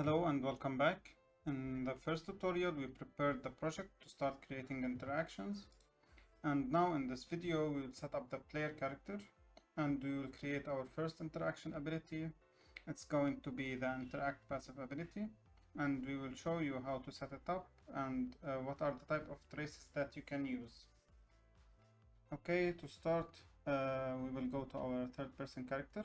Hello and welcome back. In the first tutorial we prepared the project to start creating interactions, and now in this video we will set up the player character and we will create our first interaction ability. It's going to be the interact passive ability, and we will show you how to set it up and what are the type of traces that you can use. Okay, to start we will go to our third person character.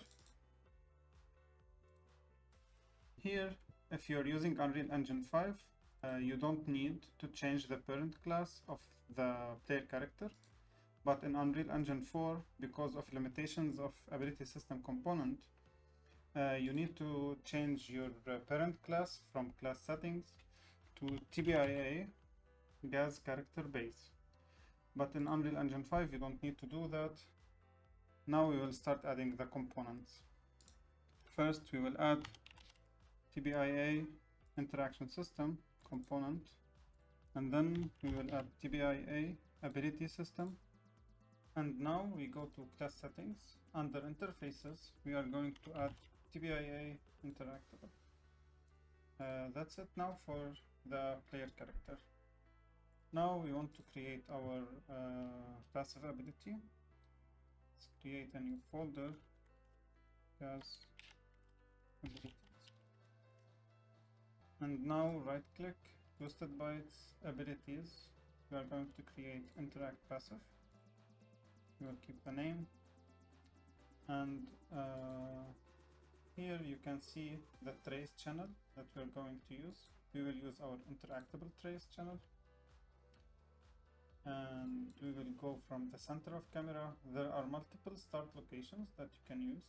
Here, if you're using Unreal Engine 5, you don't need to change the parent class of the player character. But in Unreal Engine 4, because of limitations of ability system component, you need to change your parent class from class settings to TBIA gas character base. But in Unreal Engine 5, you don't need to do that. Now we will start adding the components. First, we will add TBIA interaction system component, and then we will add TBIA ability system. And now we go to class settings. Under interfaces, we are going to add TBIA interactable. That's it now for the player character. Now we want to create our passive ability. Let's create a new folder as abilities. And now right click, TwistedBytes abilities. We are going to create interact passive. We will keep the name, and here you can see the trace channel that we are going to use. We will use our interactable trace channel, and we will go from the center of camera. There are multiple start locations that you can use.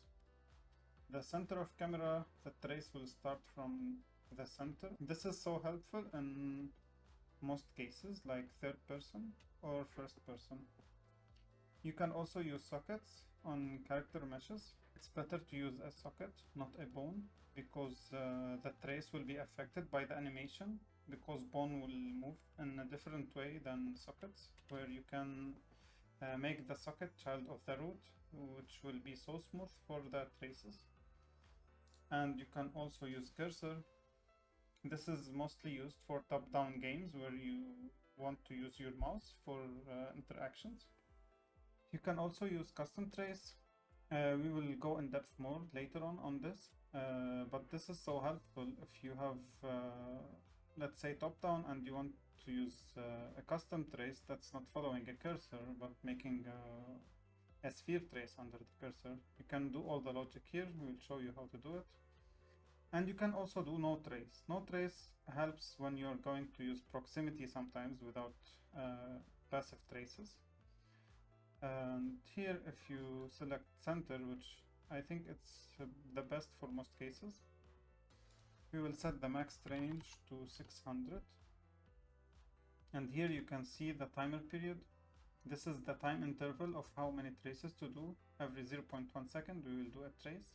The center of camera, the trace will start from the center. This is so helpful in most cases, like third person or first person. You can also use sockets on character meshes. It's better to use a socket, not a bone, because the trace will be affected by the animation, because bone will move in a different way than sockets, where you can make the socket child of the root, which will be so smooth for the traces. And you can also use cursor. This is mostly used for top-down games where you want to use your mouse for interactions. You can also use custom trace. We will go in depth more later on this, but this is so helpful if you have, let's say, top-down and you want to use a custom trace that's not following a cursor but making a sphere trace under the cursor. You can do all the logic here. We will show you how to do it. And you can also do no trace. No trace helps when you're going to use proximity sometimes without passive traces. And here, if you select center, which I think it's the best for most cases, we will set the max range to 600. And here you can see the timer period. This is the time interval of how many traces to do. Every 0.1 second we will do a trace.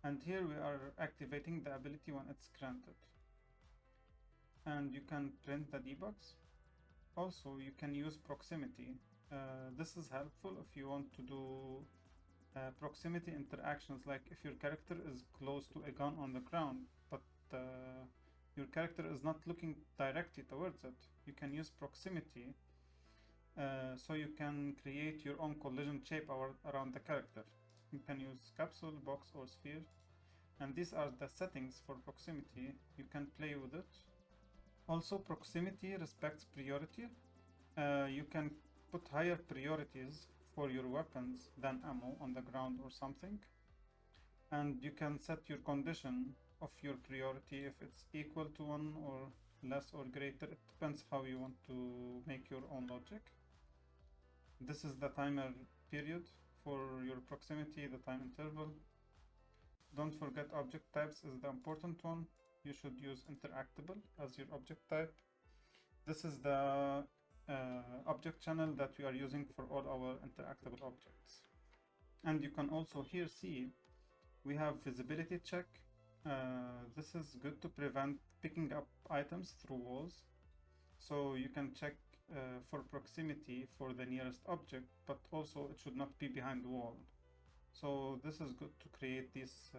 And here we are activating the ability when it's granted. And you can print the debugs. Also, you can use proximity. This is helpful if you want to do proximity interactions, like if your character is close to a gun on the ground, but your character is not looking directly towards it. You can use proximity, so you can create your own collision shape around the character. You can use capsule, box, or sphere, and these are the settings for proximity. You can play with it. Also, proximity respects priority. You can put higher priorities for your weapons than ammo on the ground or something, and you can set your condition of your priority if it's equal to 1 or less or greater. It depends how you want to make your own logic. This is the timer period for your proximity, the time interval. Don't forget object types is the important one. You should use interactable as your object type. This is the object channel that we are using for all our interactable objects. And you can also here see we have visibility check. This is good to prevent picking up items through walls. So you can check for proximity for the nearest object, but also it should not be behind the wall. So this is good to create these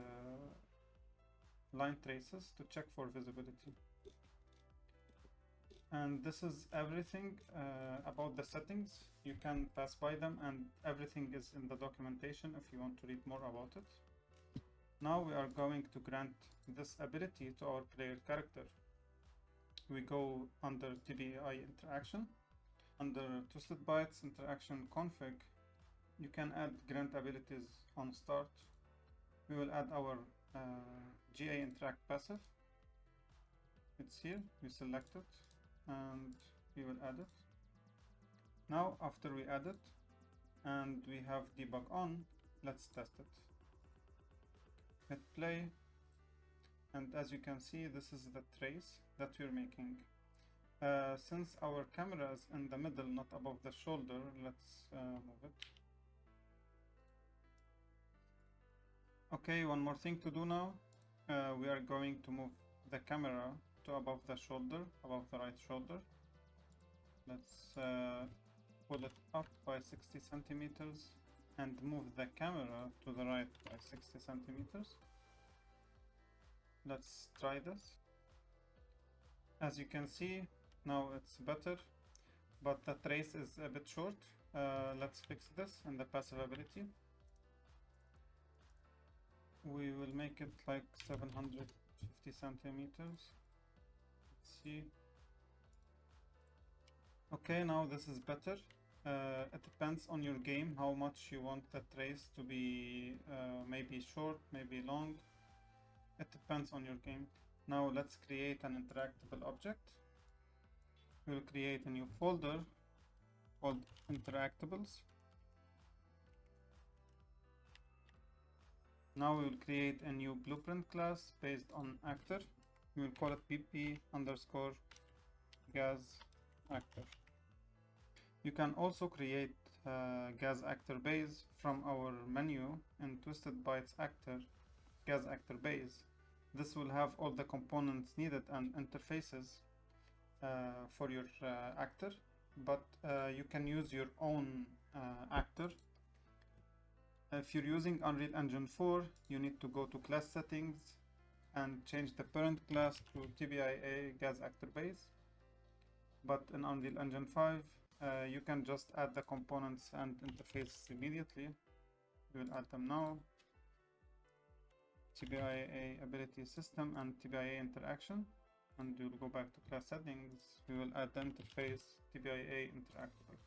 line traces to check for visibility. And this is everything about the settings. You can pass by them, and everything is in the documentation if you want to read more about it. Now we are going to grant this ability to our player character. We go under TBI interaction. Under TwistedBytes interaction config, you can add grant abilities on start. We will add our GA interact passive. It's here, we select it, and we will add it. Now after we add it and we have debug on, let's test it. Hit play, and as you can see, this is the trace that we're making. Since our camera is in the middle, not above the shoulder, let's move it. Okay, one more thing to do now. We are going to move the camera to above the shoulder, above the right shoulder. Let's pull it up by 60 centimeters and move the camera to the right by 60 centimeters. Let's try this. As you can see, now it's better, but the trace is a bit short. Let's fix this in the passive ability. We will make it like 750 centimeters. Let's see. Okay, now this is better. It depends on your game how much you want the trace to be, maybe short, maybe long. It depends on your game. Now let's create an interactable object. We'll create a new folder called interactables. Now we will create a new blueprint class based on actor. We will call it pp_gas actor. You can also create gas actor base from our menu in TwistedBytes actor, gas actor base. This will have all the components needed and interfaces for your actor, but you can use your own actor. If you're using Unreal Engine 4, you need to go to class settings and change the parent class to TBIA gas actor base. But in Unreal Engine 5, you can just add the components and interfaces immediately. We will add them now. TBIA ability system and TBIA interaction, and we will go back to class settings. We will add the interface TBIA interactable.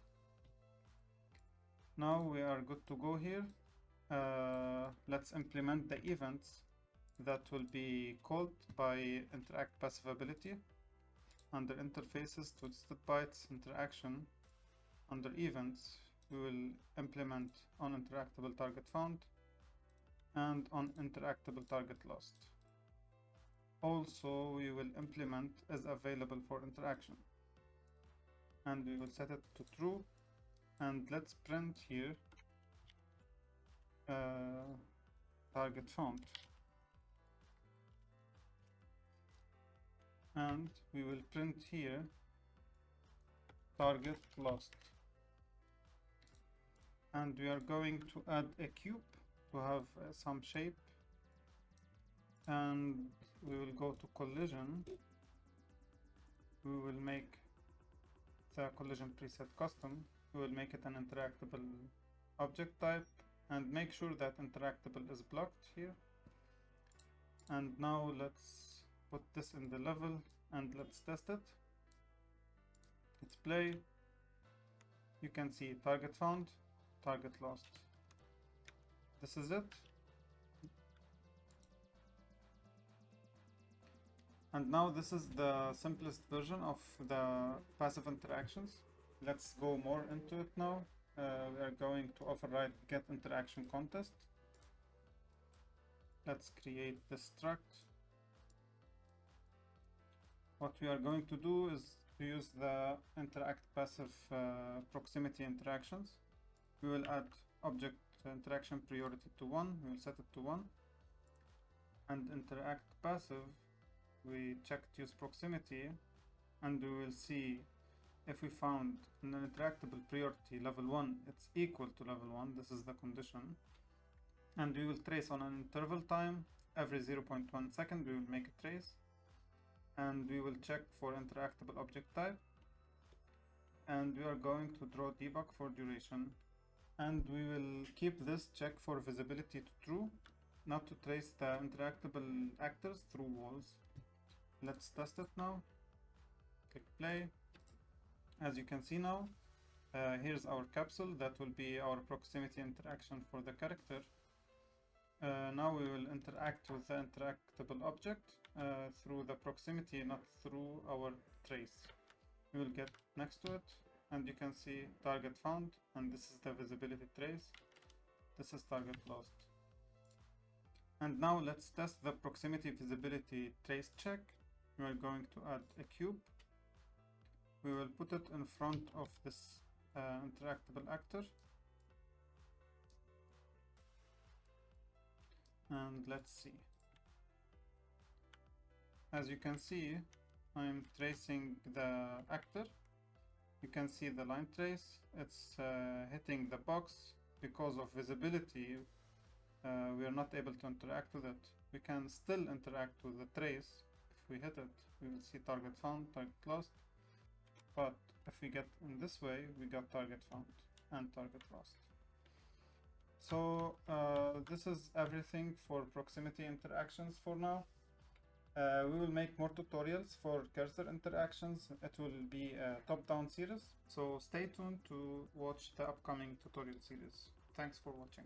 Now we are good to go here. Let's implement the events that will be called by interact passive ability. Under interfaces, TwistedBytes interaction, under events, we will implement on interactable target found and on interactable target lost. Also, we will implement as available for interaction, and we will set it to true. And let's print here target found, and we will print here target lost. And we are going to add a cube to have some shape, and we will go to collision. We will make the collision preset custom. We will make it an interactable object type and make sure that interactable is blocked here. And now let's put this in the level and let's test it. Let's play. You can see target found, target lost. This is it. And now this is the simplest version of the passive interactions. Let's go more into it now. We are going to override get interaction contest. Let's create this struct. What we are going to do is to use the interact passive proximity interactions. We will add object interaction priority to 1. We will set it to 1. And interact passive, we checked use proximity, and we will see if we found an interactable priority level 1, it's equal to level 1. This is the condition. And we will trace on an interval time every 0.1 second we will make a trace, and we will check for interactable object type, and we are going to draw debug for duration, and we will keep this check for visibility to true, not to trace the interactable actors through walls. Let's test it now. Click play. As you can see now, here's our capsule. That will be our proximity interaction for the character. Now we will interact with the interactable object through the proximity, not through our trace. We will get next to it, and you can see target found, and this is the visibility trace. This is target lost. And now let's test the proximity visibility trace check. We are going to add a cube. We will put it in front of this interactable actor. And let's see. As you can see, I'm tracing the actor. You can see the line trace. It's hitting the box. Because of visibility, we are not able to interact with it. We can still interact with the trace. If we hit it, we will see target found, target lost. But if we get in this way, we got target found and target lost. So this is everything for proximity interactions for now. We will make more tutorials for cursor interactions. It will be a top-down series, so stay tuned to watch the upcoming tutorial series. Thanks for watching.